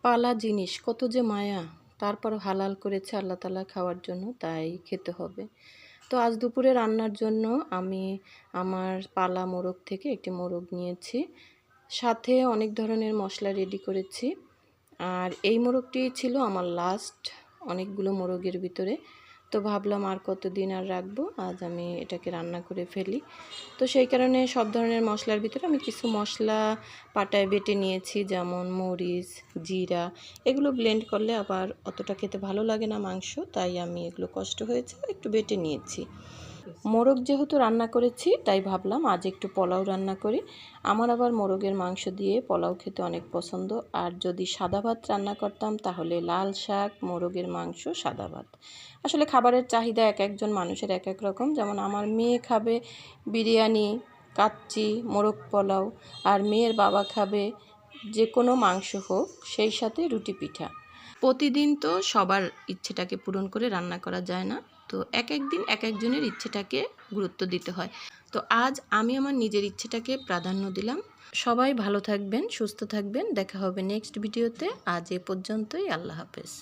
পালা জিনিস কত যে মায়া, তারপরও হালাল করেছে আল্লাহ তাআলা খাওয়ার জন্য, তাই খেতে হবে। তো আজ দুপুরে রান্নার জন্য আমি আমার পালা মোরগ থেকে একটি মোরগ নিয়েছি, সাথে অনেক ধরনের মশলা রেডি করেছি। আর এই মোরগটি ছিল আমার লাস্ট অনেকগুলো মোরগের ভিতরে। তো ভাবলাম আর কতদিন আর রাখবো, আজ আমি এটাকে রান্না করে ফেলি। তো সেই কারণে সব ধরনের মশলার ভিতরে আমি কিছু মশলা পাটায় বেটে নিয়েছি, যেমন মরিচ, জিরা। এগুলো ব্লেন্ড করলে আবার অতটা খেতে ভালো লাগে না মাংস, তাই আমি এগুলো কষ্ট হয়েছে একটু বেটে নিয়েছি। মোরগ যেহেতু রান্না করেছি, তাই ভাবলাম আজ একটু পোলাও রান্না করি। আমার আবার মোরগের মাংস দিয়ে পোলাও খেতে অনেক পছন্দ। আর যদি সাদা ভাত রান্না করতাম তাহলে লাল শাক, মোরগের মাংস, সাদা ভাত। আসলে খাবারের চাহিদা এক একজন মানুষের এক এক রকম। যেমন আমার মেয়ে খাবে বিরিয়ানি, কাচ্চি, মোরগ পোলাও। আর মেয়ের বাবা খাবে যে কোনো মাংস হোক, সেই সাথে রুটি পিঠা। প্রতিদিন তো সবার ইচ্ছেটাকে পূরণ করে রান্না করা যায় না, তো এক এক দিন এক একজনের ইচ্ছেটাকে গুরুত্ব দিতে হয়। তো আজ আমি আমার নিজের ইচ্ছেটাকে প্রাধান্য দিলাম। সবাই ভালো থাকবেন, সুস্থ থাকবেন, দেখা হবে নেক্সট ভিডিওতে। আজ এ পর্যন্তই, আল্লাহ হাফেজ।